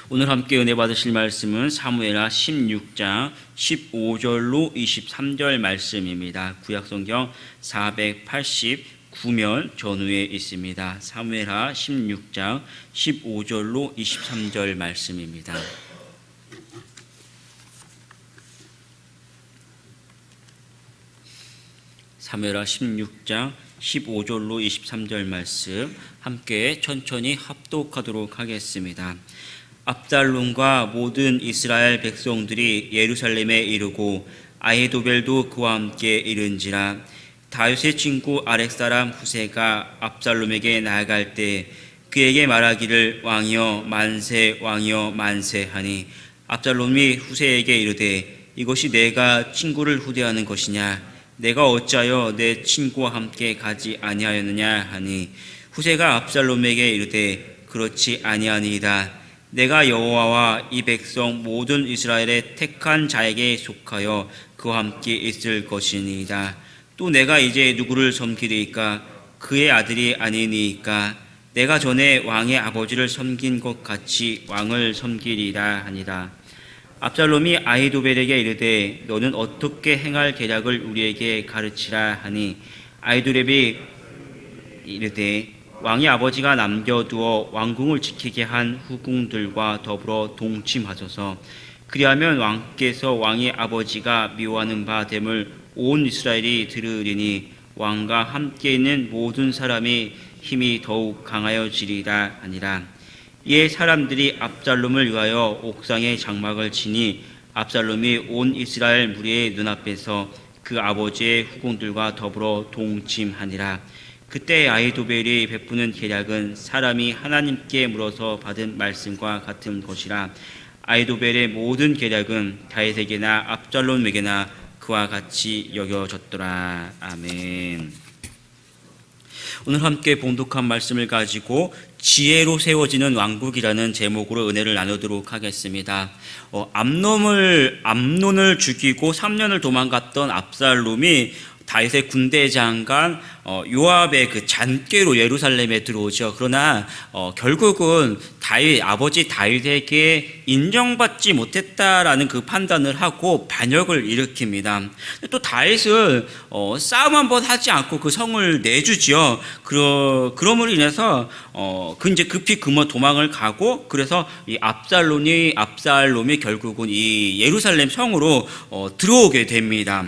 오늘 함께 은혜 받으실 말씀은 사무엘하 16장 15절로 23절 말씀입니다. 구약성경 489면 전후에 있습니다. 사무엘하 16장 15절로 23절 말씀입니다. 사무엘하 16장 15절로 23절 말씀 함께 천천히 합독하도록 하겠습니다. 압살롬과 모든 이스라엘 백성들이 예루살렘에 이르고 아히도벨도 그와 함께 이른지라. 다윗의 친구 아렉 사람 후세가 압살롬에게 나아갈 때 그에게 말하기를 왕이여 만세 왕이여 만세 하니 압살롬이 후세에게 이르되 이것이 내가 친구를 후대하는 것이냐 내가 어찌하여 내 친구와 함께 가지 아니하였느냐 하니 후세가 압살롬에게 이르되 그렇지 아니하니이다. 내가 여호와와 이 백성 모든 이스라엘의 택한 자에게 속하여 그와 함께 있을 것이니이다. 또 내가 이제 누구를 섬기리이까 그의 아들이 아니니이까 내가 전에 왕의 아버지를 섬긴 것 같이 왕을 섬기리라 하니라. 압살롬이 아히도벨에게 이르되 너는 어떻게 행할 계략을 우리에게 가르치라 하니 아히도벨이 이르되 왕의 아버지가 남겨두어 왕궁을 지키게 한 후궁들과 더불어 동침하소서. 그리하면 왕께서 왕의 아버지가 미워하는 바 됨을 온 이스라엘이 들으리니 왕과 함께 있는 모든 사람이 힘이 더욱 강하여지리라 하니라. 이에 사람들이 압살롬을 위하여 옥상에 장막을 치니 압살롬이 온 이스라엘 무리의 눈앞에서 그 아버지의 후궁들과 더불어 동침하니라. 그때 아히도벨이 베푸는 계략은 사람이 하나님께 물어서 받은 말씀과 같은 것이라. 아히도벨의 모든 계략은 다윗에게나 압살롬에게나 그와 같이 여겨졌더라. 아멘. 오늘 함께 봉독한 말씀을 가지고 지혜로 세워지는 왕국이라는 제목으로 은혜를 나누도록 하겠습니다. 암논을 죽이고 3년을 도망갔던 압살롬이 다윗의 군대 장관 요압의 그 잔꾀로 예루살렘에 들어오죠. 그러나 결국은 아버지 다윗에게 인정받지 못했다라는 그 판단을 하고 반역을 일으킵니다. 또 다윗은 싸움 한번 하지 않고 그 성을 내주지요. 그럼으로 인해서 그 이제 급히 도망을 가고 그래서 이 압살롬이 결국은 이 예루살렘 성으로 들어오게 됩니다.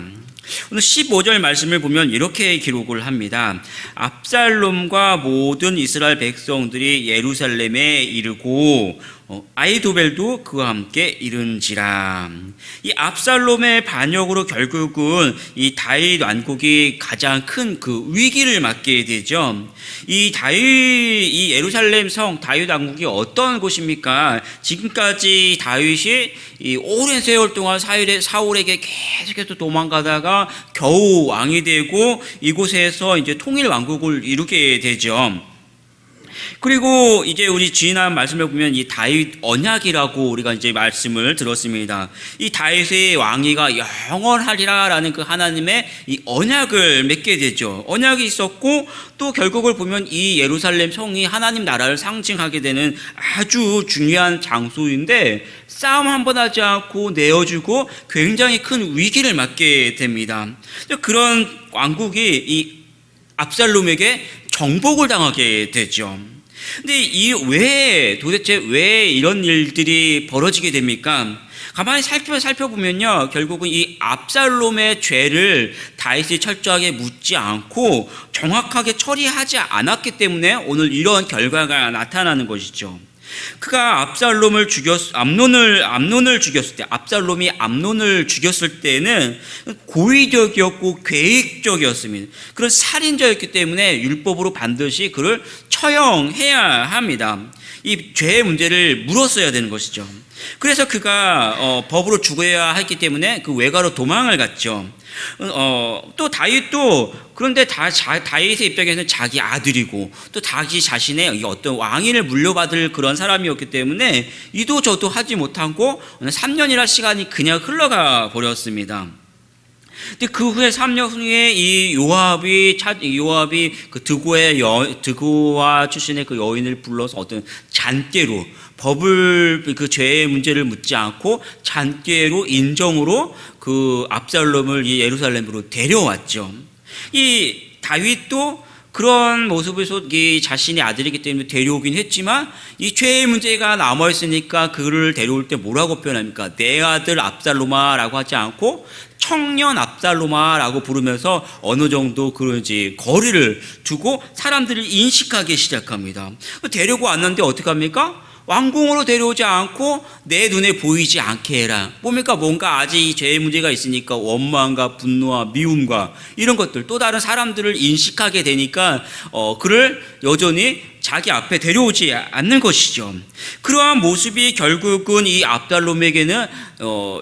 오늘 15절 말씀을 보면 이렇게 기록을 합니다. 압살롬과 모든 이스라엘 백성들이 예루살렘에 이르고 아히도벨도 그와 함께 이른지라. 이 압살롬의 반역으로 결국은 이 다윗 왕국이 가장 큰 그 위기를 맞게 되죠. 이 예루살렘 성 다윗 왕국이 어떤 곳입니까? 지금까지 다윗이 이 오랜 세월 동안 사울에게 계속해서 도망가다가 겨우 왕이 되고 이곳에서 이제 통일 왕국을 이루게 되죠. 그리고 이제 우리 지난 말씀을 보면 이 다윗 언약이라고 우리가 이제 말씀을 들었습니다. 이 다윗의 왕위가 영원하리라라는 그 하나님의 이 언약을 맺게 되죠. 언약이 있었고 또 결국을 보면 이 예루살렘 성이 하나님 나라를 상징하게 되는 아주 중요한 장소인데 싸움 한번 하지 않고 내어주고 굉장히 큰 위기를 맞게 됩니다. 그런 왕국이 이 압살롬에게 정복을 당하게 되죠. 근데 도대체 왜 이런 일들이 벌어지게 됩니까? 가만히 살펴보면요, 결국은 이 압살롬의 죄를 다윗이 철저하게 묻지 않고 정확하게 처리하지 않았기 때문에 오늘 이런 결과가 나타나는 것이죠. 그가 압살롬을 암논을 죽였을 때, 압살롬이 암논을 죽였을 때는 고의적이었고 계획적이었습니다. 그런 살인자였기 때문에 율법으로 반드시 그를 처형해야 합니다. 이 죄의 문제를 물었어야 되는 것이죠. 그래서 그가 법으로 죽어야 했기 때문에 그 외가로 도망을 갔죠. 또 다윗도 그런데 다윗의 입장에서는 자기 아들이고 또 자기 자신의 어떤 왕위를 물려받을 그런 사람이었기 때문에 이도 저도 하지 못하고 3년이라 시간이 그냥 흘러가 버렸습니다. 근데 그 후에 3년 후에 이 요압이 그 드고와 출신의 그 여인을 불러서 어떤 잔꾀로 법을 그 죄의 문제를 묻지 않고 잔꾀로 인정으로 그 압살롬을 이 예루살렘으로 데려왔죠. 이 다윗도 그런 모습에서 이 자신의 아들이기 때문에 데려오긴 했지만 이 죄의 문제가 남아 있으니까 그를 데려올 때 뭐라고 표현합니까? 내 아들 압살롬아라고 하지 않고 청년 압살롬아라고 부르면서 어느 정도 그런 이제 거리를 두고 사람들을 인식하기 시작합니다. 데리고 왔는데 어떻게 합니까? 왕궁으로 데려오지 않고 내 눈에 보이지 않게 해라. 뭡니까? 뭔가 아직 죄의 문제가 있으니까 원망과 분노와 미움과 이런 것들, 또 다른 사람들을 인식하게 되니까 그를 여전히 자기 앞에 데려오지 않는 것이죠. 그러한 모습이 결국은 이 압살롬에게는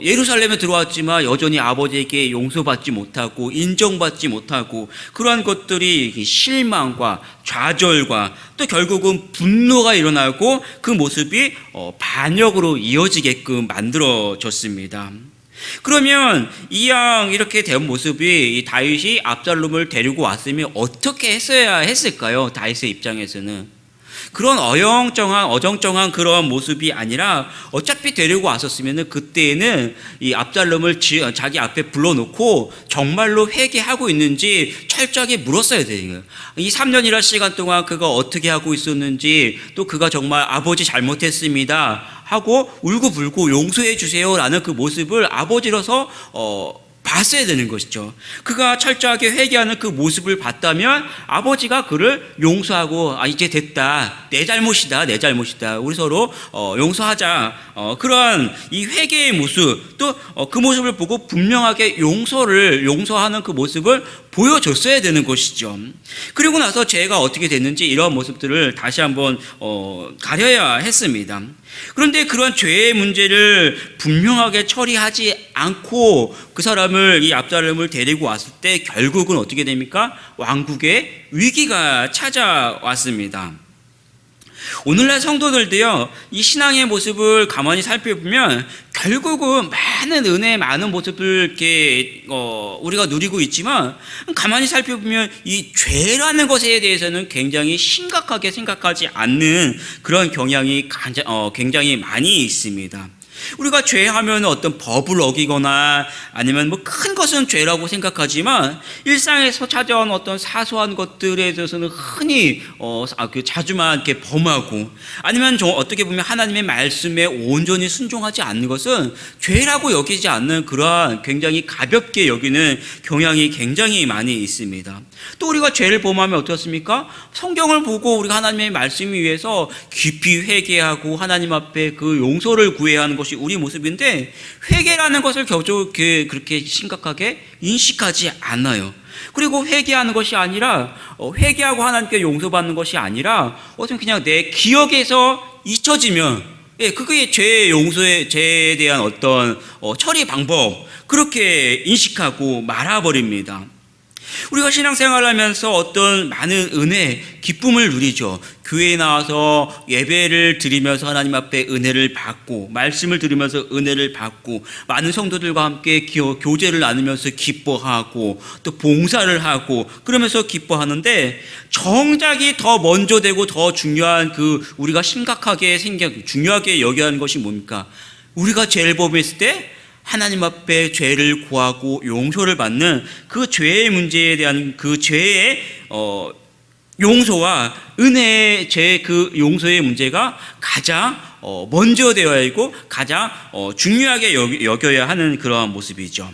예루살렘에 들어왔지만 여전히 아버지에게 용서받지 못하고 인정받지 못하고 그러한 것들이 실망과 좌절과 또 결국은 분노가 일어나고 그 모습이 반역으로 이어지게끔 만들어졌습니다. 그러면 이왕 이렇게 된 모습이 다윗이 압살롬을 데리고 왔으면 어떻게 했어야 했을까요? 다윗의 입장에서는 그런 어정쩡한 그런 모습이 아니라 어차피 데리고 왔었으면 그때에는 이 압살롬을 자기 앞에 불러놓고 정말로 회개하고 있는지 철저하게 물었어야 돼요. 이 3년이라 시간 동안 그가 어떻게 하고 있었는지, 또 그가 정말 아버지 잘못했습니다 하고 울고불고 용서해 주세요라는 그 모습을 아버지로서 봤어야 되는 것이죠. 그가 철저하게 회개하는 그 모습을 봤다면 아버지가 그를 용서하고 이제 됐다, 내 잘못이다 우리 서로 용서하자, 그런 이 회개의 모습, 또 그 모습을 보고 분명하게 용서하는 그 모습을 보여줬어야 되는 것이죠. 그리고 나서 죄가 어떻게 됐는지 이런 모습들을 다시 한번 가려야 했습니다. 그런데 그런 죄의 문제를 분명하게 처리하지 않고 그 사람을, 이 압살롬을 데리고 왔을 때 결국은 어떻게 됩니까? 왕국의 위기가 찾아왔습니다. 오늘날 성도들도요, 이 신앙의 모습을 가만히 살펴보면 결국은 많은 은혜, 많은 모습을 이렇게 우리가 누리고 있지만 가만히 살펴보면 이 죄라는 것에 대해서는 굉장히 심각하게 생각하지 않는 그런 경향이 굉장히 많이 있습니다. 우리가 죄하면 어떤 법을 어기거나 아니면 뭐 큰 것은 죄라고 생각하지만 일상에서 찾아온 어떤 사소한 것들에 대해서는 흔히 자주만 이렇게 범하고, 아니면 어떻게 보면 하나님의 말씀에 온전히 순종하지 않는 것은 죄라고 여기지 않는 그러한 굉장히 가볍게 여기는 경향이 굉장히 많이 있습니다. 또 우리가 죄를 범하면 어떻습니까? 성경을 보고 우리가 하나님의 말씀 위해서 깊이 회개하고 하나님 앞에 그 용서를 구해야 하는 것이 우리 모습인데, 회개라는 것을 그렇게 심각하게 인식하지 않아요. 그리고 회개하는 것이 아니라 회개하고 하나님께 용서받는 것이 아니라 어떤 그냥 내 기억에서 잊혀지면 그게 죄에 대한 어떤 처리 방법, 그렇게 인식하고 말아버립니다. 우리가 신앙생활을 하면서 어떤 많은 은혜, 기쁨을 누리죠. 교회에 나와서 예배를 드리면서 하나님 앞에 은혜를 받고, 말씀을 들으면서 은혜를 받고, 많은 성도들과 함께 교제를 나누면서 기뻐하고, 또 봉사를 하고, 그러면서 기뻐하는데, 정작이 더 먼저 되고 더 중요한 우리가 중요하게 여겨야 하는 것이 뭡니까? 우리가 죄를 범했을 때 하나님 앞에 죄를 구하고 용서를 받는 그 죄의 문제에 대한 그 죄의 용서와 은혜의 그 용서의 문제가 가장 먼저 되어야 하고 가장 중요하게 여겨야 하는 그러한 모습이죠.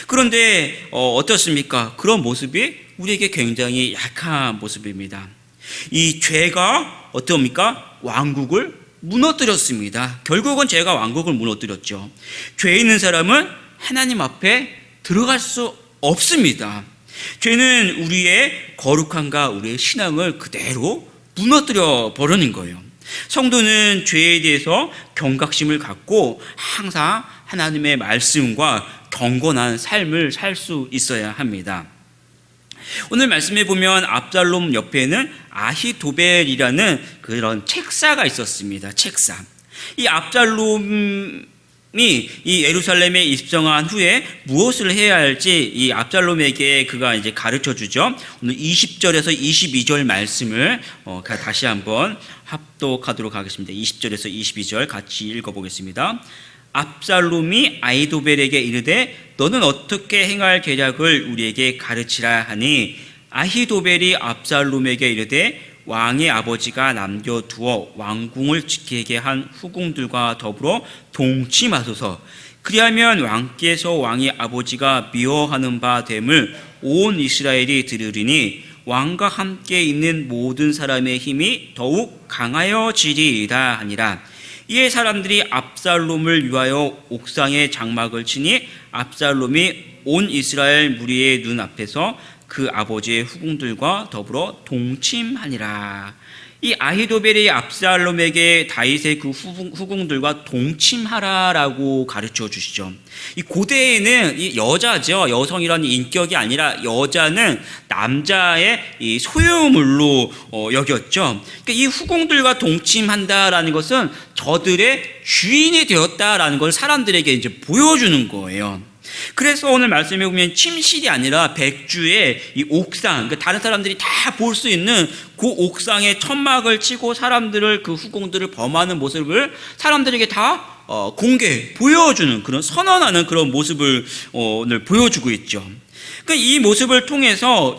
그런데 어떻습니까? 그런 모습이 우리에게 굉장히 약한 모습입니다. 이 죄가 어떻습니까? 왕국을 무너뜨렸습니다. 결국은 죄가 왕국을 무너뜨렸죠. 죄 있는 사람은 하나님 앞에 들어갈 수 없습니다. 죄는 우리의 거룩함과 우리의 신앙을 그대로 무너뜨려 버리는 거예요. 성도는 죄에 대해서 경각심을 갖고 항상 하나님의 말씀과 경건한 삶을 살 수 있어야 합니다. 오늘 말씀에 보면 압살롬 옆에는 아히도벨이라는 그런 책사가 있었습니다. 책사. 이 압살롬이 이 예루살렘에 입성한 후에 무엇을 해야 할지 이 압살롬에게 그가 이제 가르쳐 주죠. 오늘 20절에서 22절 말씀을 다시 한번 합독하도록 하겠습니다. 20절에서 22절 같이 읽어보겠습니다. 압살롬이 아히도벨에게 이르되 너는 어떻게 행할 계략을 우리에게 가르치라 하니 아히도벨이 압살롬에게 이르되 왕의 아버지가 남겨두어 왕궁을 지키게 한 후궁들과 더불어 동침하소서. 그리하면 왕께서 왕의 아버지가 미워하는 바 됨을 온 이스라엘이 들으리니 왕과 함께 있는 모든 사람의 힘이 더욱 강하여지리이다 하니라. 이에 사람들이 압살롬을 위하여 옥상에 장막을 치니 압살롬이 온 이스라엘 무리의 눈앞에서 그 아버지의 후궁들과 더불어 동침하니라. 이 아히도벨이 압살롬에게 다윗의 그 후궁들과 동침하라라고 가르쳐 주시죠. 이 고대에는 이 여자죠. 여성이라는 인격이 아니라 여자는 남자의 이 소유물로 여겼죠. 그러니까 이 후궁들과 동침한다라는 것은 저들의 주인이 되었다라는 걸 사람들에게 이제 보여주는 거예요. 그래서 오늘 말씀에 보면 침실이 아니라 백주의 이 옥상, 그러니까 다른 사람들이 다 볼 수 있는 그 옥상에 천막을 치고 사람들을 그 후궁들을 범하는 모습을 사람들에게 다 공개 보여주는 그런 선언하는 그런 모습을 오늘 보여주고 있죠. 그러니까 이 모습을 통해서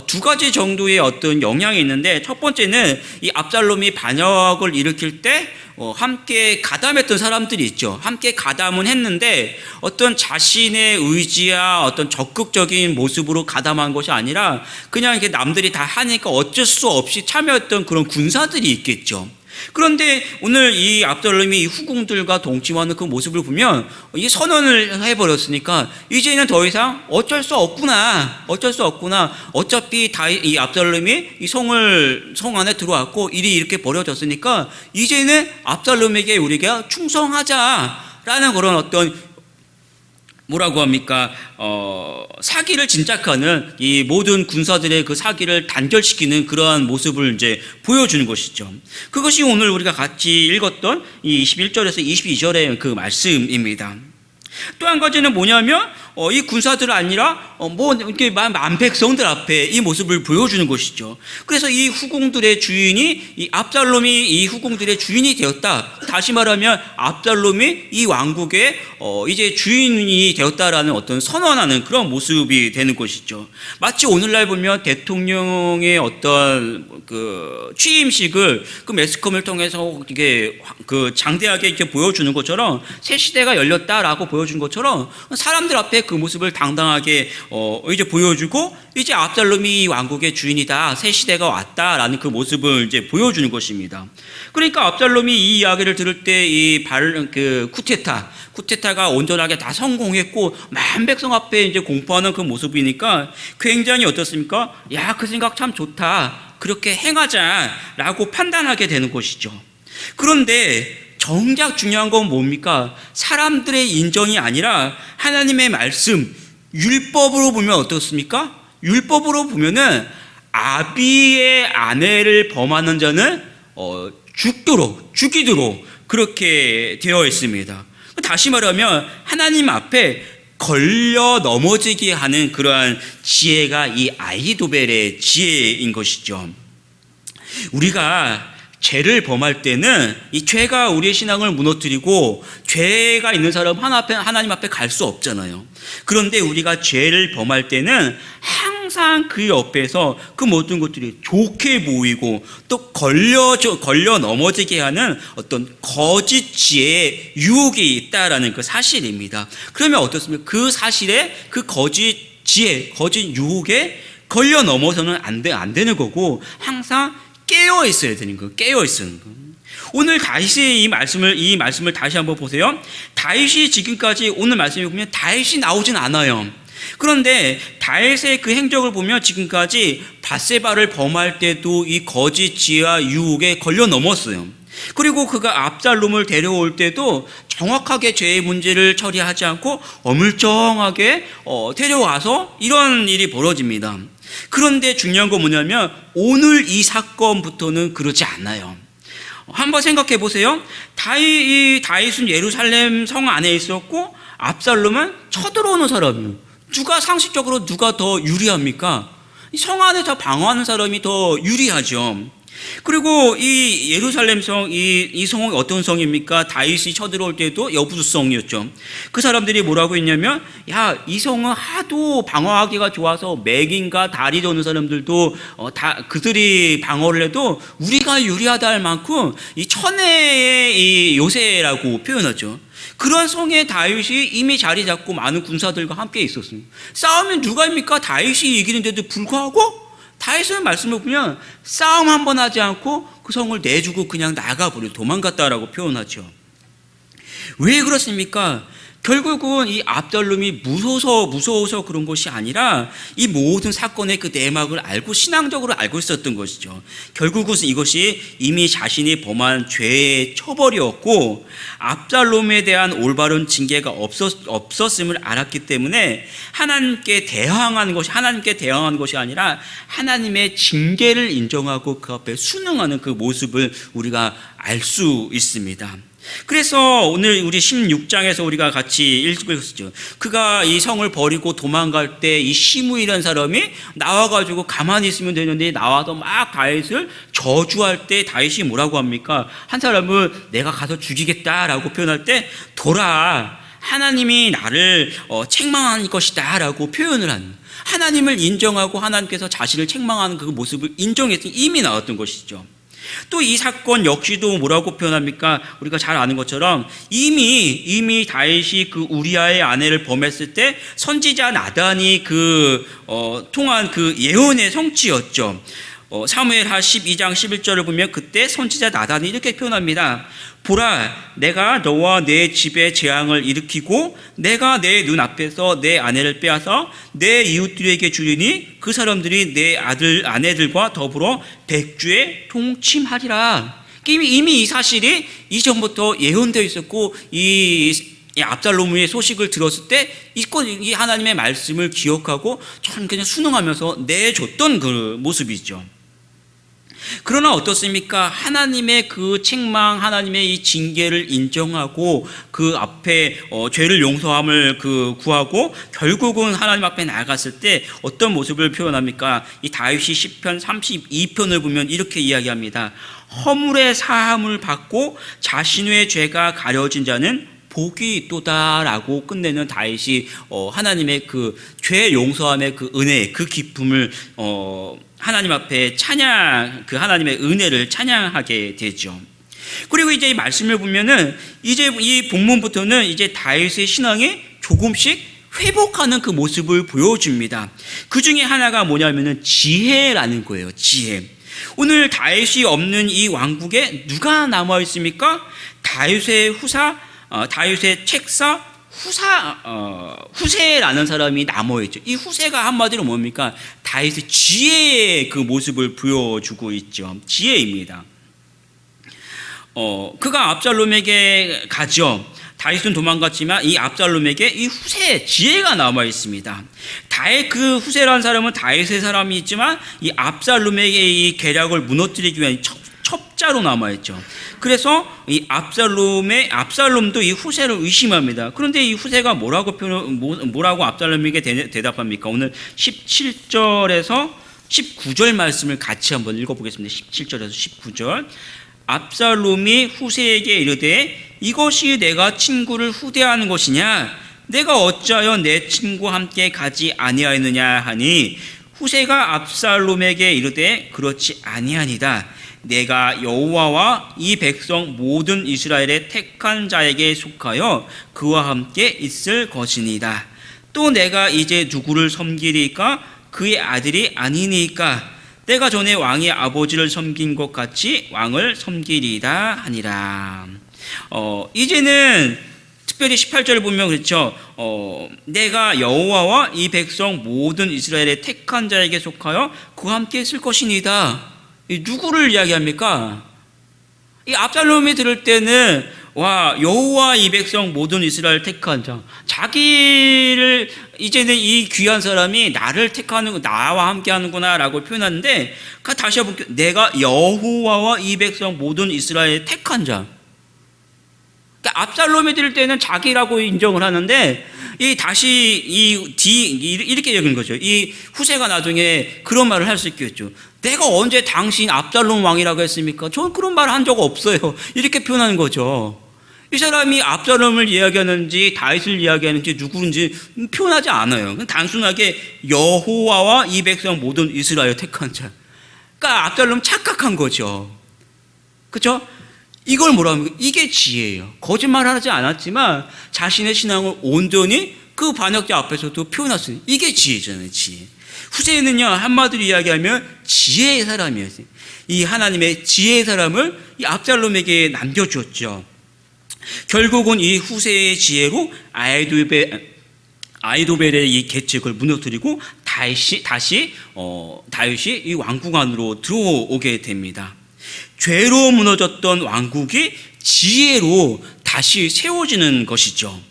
두 가지 정도의 어떤 영향이 있는데, 첫 번째는 이 압살롬이 반역을 일으킬 때 함께 가담했던 사람들이 있죠. 함께 가담은 했는데 어떤 자신의 의지야 어떤 적극적인 모습으로 가담한 것이 아니라 그냥 이렇게 남들이 다 하니까 어쩔 수 없이 참여했던 그런 군사들이 있겠죠. 그런데 오늘 이 압살롬이 이 후궁들과 동침하는 그 모습을 보면 이 선언을 해버렸으니까 이제는 더 이상 어쩔 수 없구나. 어차피 이 압살롬이 이 성 안에 들어왔고 일이 이렇게 벌어졌으니까 이제는 압살롬에게 우리가 충성하자라는 그런 어떤 뭐라고 합니까? 사기를 진작하는 이 모든 군사들의 그 사기를 단결시키는 그러한 모습을 이제 보여주는 것이죠. 그것이 오늘 우리가 같이 읽었던 이 21절에서 22절의 그 말씀입니다. 또 한 가지는 뭐냐면 이 군사들 아니라 뭐 이렇게 만백성들 앞에 이 모습을 보여주는 것이죠. 그래서 이 후궁들의 주인이 이 압살롬이 이 후궁들의 주인이 되었다. 다시 말하면 압살롬이 이 왕국의 이제 주인이 되었다라는 어떤 선언하는 그런 모습이 되는 것이죠. 마치 오늘날 보면 대통령의 어떤 그 취임식을 그 매스컴을 통해서 이게 그 장대하게 이렇게 보여주는 것처럼 새 시대가 열렸다라고 보여주는 것처럼 사람들 앞에 그 모습을 당당하게 이제 보여주고 이제 압살롬이 왕국의 주인이다, 새 시대가 왔다라는 그 모습을 이제 보여주는 것입니다. 그러니까 압살롬이 이 이야기를 들을 때 이 쿠데타가 온전하게 다 성공했고 만백성 앞에 이제 공포하는 그 모습이니까 굉장히 어떻습니까? 야, 그 생각 참 좋다. 그렇게 행하자라고 판단하게 되는 것이죠. 그런데 정작 중요한 건 뭡니까? 사람들의 인정이 아니라 하나님의 말씀, 율법으로 보면 어떻습니까? 율법으로 보면은 아비의 아내를 범하는 자는 죽이도록 그렇게 되어 있습니다. 다시 말하면 하나님 앞에 걸려 넘어지게 하는 그러한 지혜가 이 아히도벨의 지혜인 것이죠. 우리가 죄를 범할 때는 이 죄가 우리의 신앙을 무너뜨리고 죄가 있는 사람 하나님 앞에 갈 수 없잖아요. 그런데 우리가 죄를 범할 때는 항상 그 옆에서 그 모든 것들이 좋게 보이고 또 걸려 넘어지게 하는 어떤 거짓 지혜의 유혹이 있다라는 그 사실입니다. 그러면 어떻습니까? 그 사실에 그 거짓 지혜, 거짓 유혹에 걸려 넘어서는 안 되는 거고 항상 깨어 있어야 되는 거, 깨어 있는 거. 오늘 다윗의 이 말씀을 다시 한번 보세요. 다윗이 지금까지 오늘 말씀에 보면 다윗이 나오진 않아요. 그런데 다윗의 그 행적을 보면 지금까지 밧세바를 범할 때도 이 거짓 지혜와 유혹에 걸려 넘었어요. 그리고 그가 압살롬을 데려올 때도 정확하게 죄의 문제를 처리하지 않고 어물쩡하게 데려와서 이런 일이 벌어집니다. 그런데 중요한 건 뭐냐면 오늘 이 사건부터는 그러지 않아요. 한번 생각해 보세요. 다윗은 예루살렘 성 안에 있었고 압살롬은 쳐들어오는 사람이에요. 상식적으로 누가 더 유리합니까? 성 안에서 방어하는 사람이 더 유리하죠. 그리고 이 예루살렘 성, 이 성은 어떤 성입니까? 다윗이 쳐들어올 때도 여부수성이었죠. 그 사람들이 뭐라고 했냐면, 야, 이 성은 하도 방어하기가 좋아서 맥인가 다리 도는 사람들도 다 그들이 방어를 해도 우리가 유리하다 할 만큼 이 천혜의 이 요새라고 표현하죠. 그런 성에 다윗이 이미 자리 잡고 많은 군사들과 함께 있었습니다. 싸우면 누가 입니까? 다윗이 이기는데도 불구하고 다윗은 말씀을 보면 싸움 한 번 하지 않고 그 성을 내주고 그냥 나가버려 도망갔다라고 표현하죠. 왜 그렇습니까? 결국은 이 압살롬이 무서워서 그런 것이 아니라 이 모든 사건의 그 내막을 알고 신앙적으로 알고 있었던 것이죠. 결국은 이것이 이미 자신이 범한 죄의 처벌이었고 압살롬에 대한 올바른 징계가 없었음을 알았기 때문에 하나님께 대항하는 것이 아니라 하나님의 징계를 인정하고 그 앞에 순응하는 그 모습을 우리가 알 수 있습니다. 그래서 오늘 우리 16장에서 우리가 같이 읽고 있었죠. 그가 이 성을 버리고 도망갈 때 이 시므이라는 사람이 나와가지고 가만히 있으면 되는데 나와서 막 다윗을 저주할 때 다윗이 뭐라고 합니까? 한 사람은 내가 가서 죽이겠다라고 표현할 때 돌아 하나님이 나를 책망할 것이다 라고 표현을 한, 하나님을 인정하고 하나님께서 자신을 책망하는 그 모습을 인정했으니 이미 나왔던 것이죠. 또 이 사건 역시도 뭐라고 표현합니까? 우리가 잘 아는 것처럼 이미 다윗이 그 우리아의 아내를 범했을 때 선지자 나단이 통한 그 예언의 성취였죠. 사무엘하 12장 11절을 보면 그때 선지자 나단이 이렇게 표현합니다. 보라, 내가 너와 내 집에 재앙을 일으키고 내가 내 눈앞에서 내 아내를 빼앗아 내 이웃들에게 주리니 그 사람들이 내 아내들과 더불어 백주에 통침하리라. 이미 이 사실이 이전부터 예언되어 있었고 이 압살롬의 소식을 들었을 때 이 하나님의 말씀을 기억하고 전 그냥 순응하면서 내줬던 그 모습이죠. 그러나 어떻습니까? 하나님의 그 책망, 하나님의 이 징계를 인정하고 그 앞에 죄를 용서함을 구하고 결국은 하나님 앞에 나아갔을 때 어떤 모습을 표현합니까? 이 다윗이 시편 32편을 보면 이렇게 이야기합니다. 허물의 사함을 받고 자신의 죄가 가려진 자는 복이 있도다라고 끝내는 다윗이 하나님의 그 죄 용서함의 그 은혜, 그 기쁨을 하나님 앞에 그 하나님의 은혜를 찬양하게 되죠. 그리고 이제 이 말씀을 보면은 이제 이 본문부터는 이제 다윗의 신앙이 조금씩 회복하는 그 모습을 보여줍니다. 그 중에 하나가 뭐냐면은 지혜라는 거예요. 지혜. 오늘 다윗이 없는 이 왕국에 누가 남아 있습니까? 다윗의 책사 후세라는 사람이 남아있죠. 이 후세가 한마디로 뭡니까? 다윗의 지혜의 그 모습을 보여주고 있죠. 지혜입니다. 그가 압살롬에게 가죠. 다윗은 도망갔지만 이 압살롬에게 이 후세 지혜가 남아 있습니다. 그 후세라는 사람은 다윗의 사람이 있지만 이 압살롬에게 이 계략을 무너뜨리기 위한 첩자로 남아 있죠. 그래서 이 압살롬도 이 후세를 의심합니다. 그런데 이 후세가 뭐라고 압살롬에게 대답합니까? 오늘 17절에서 19절 말씀을 같이 한번 읽어보겠습니다. 17절에서 19절. 압살롬이 후세에게 이르되 이것이 내가 친구를 후대하는 것이냐? 내가 어찌하여 내 친구와 함께 가지 아니하였느냐 하니 후세가 압살롬에게 이르되 그렇지 아니하니이다. 내가 여호와와 이 백성 모든 이스라엘의 택한 자에게 속하여 그와 함께 있을 것이니이다. 또 내가 이제 누구를 섬기리까? 그의 아들이 아니니까 내가 전에 왕의 아버지를 섬긴 것 같이 왕을 섬기리이다 하니라. 이제는 특별히 18절을 보면 그렇죠. 내가 여호와와 이 백성 모든 이스라엘의 택한 자에게 속하여 그와 함께 있을 것이니이다. 누구를 이야기합니까? 이 압살롬이 들을 때는 여호와 이 백성 모든 이스라엘 택한 자, 자기를 이제는 이 귀한 사람이 나를 택하는 나와 함께 하는구나라고 표현하는데 다시 한번 내가 여호와와 이 백성 모든 이스라엘 택한 자. 그러니까 압살롬이 될 때는 자기라고 인정을 하는데 다시 이렇게 여긴 거죠. 이 후세가 나중에 그런 말을 할 수 있겠죠. 내가 언제 당신 압살롬 왕이라고 했습니까? 저는 그런 말 한 적 없어요. 이렇게 표현하는 거죠. 이 사람이 압살롬을 이야기하는지 다윗을 이야기하는지 누구인지 표현하지 않아요. 단순하게 여호와와 이 백성 모든 이스라엘 택한 자. 그러니까 압살롬 착각한 거죠. 그렇죠? 이걸 뭐라 합니까? 이게 지혜예요. 거짓말하지 않았지만 자신의 신앙을 온전히 그 반역자 앞에서도 표현했으니 이게 지혜잖아요. 지혜. 후세는요, 한마디로 이야기하면 지혜의 사람이었어요. 이 하나님의 지혜의 사람을 이 압살롬에게 남겨주었죠. 결국은 이 후세의 지혜로 아이도벨의 이 계책을 무너뜨리고 다시 다윗이 이 왕궁 안으로 들어오게 됩니다. 죄로 무너졌던 왕국이 지혜로 다시 세워지는 것이죠.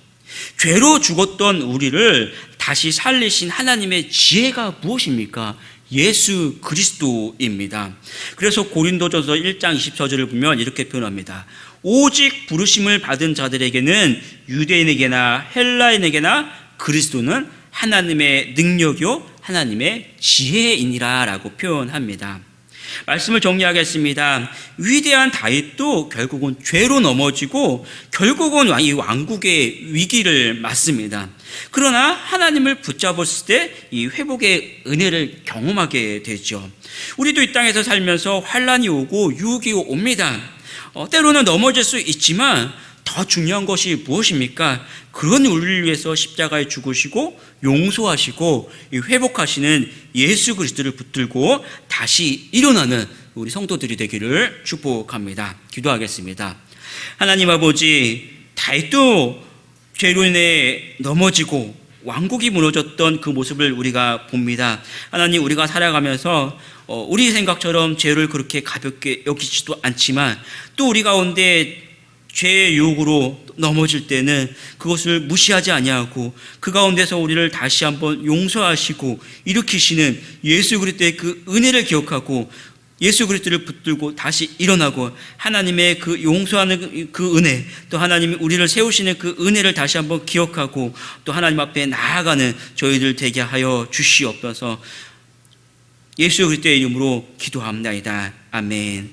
죄로 죽었던 우리를 다시 살리신 하나님의 지혜가 무엇입니까? 예수 그리스도입니다. 그래서 고린도전서 1장 24절을 보면 이렇게 표현합니다. 오직 부르심을 받은 자들에게는 유대인에게나 헬라인에게나 그리스도는 하나님의 능력이요 하나님의 지혜이니라 라고 표현합니다. 말씀을 정리하겠습니다. 위대한 다윗도 결국은 죄로 넘어지고 결국은 이 왕국의 위기를 맞습니다. 그러나 하나님을 붙잡았을 때 이 회복의 은혜를 경험하게 되죠. 우리도 이 땅에서 살면서 환난이 오고 유혹이 옵니다. 때로는 넘어질 수 있지만 더 중요한 것이 무엇입니까? 그런 우리를 위해서 십자가에 죽으시고 용서하시고 회복하시는 예수 그리스도를 붙들고 다시 일어나는 우리 성도들이 되기를 축복합니다. 기도하겠습니다. 하나님 아버지, 다윗도 죄로 인해 넘어지고 왕국이 무너졌던 그 모습을 우리가 봅니다. 하나님, 우리가 살아가면서 우리 생각처럼 죄를 그렇게 가볍게 여기지도 않지만 또 우리 가운데 죄의 유혹으로 넘어질 때는 그것을 무시하지 아니하고 그 가운데서 우리를 다시 한번 용서하시고 일으키시는 예수 그리스도의 그 은혜를 기억하고 예수 그리스도를 붙들고 다시 일어나고 하나님의 그 용서하는 그 은혜, 또 하나님이 우리를 세우시는 그 은혜를 다시 한번 기억하고 또 하나님 앞에 나아가는 저희들 되게 하여 주시옵소서. 예수 그리스도의 이름으로 기도합니다. 아멘.